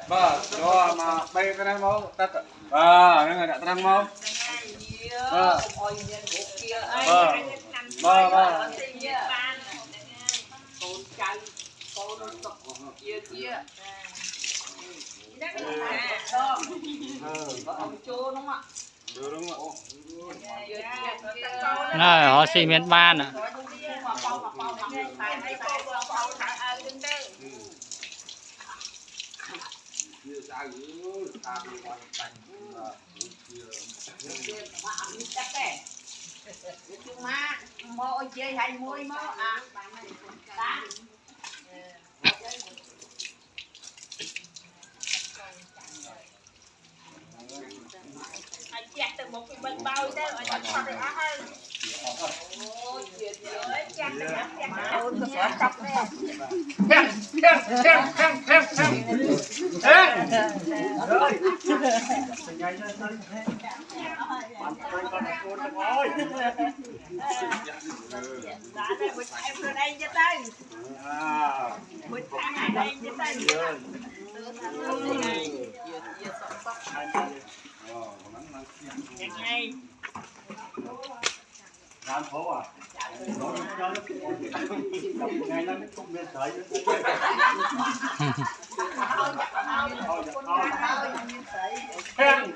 Vâng, cho mà bay cái năng máu tất cả. Vâng, nó người đã năng máu. Vâng. Vâng. Vâng. Này, họ xì miền ban à. Chặt từ một cái bên bao đó, anh cho được hơn. Ôi, chặt cặp nè. Đây cho tay. Bịch thang đây cho tay. Ngay. Làm phố à? Ngày nó cũng biết sợi. Khen.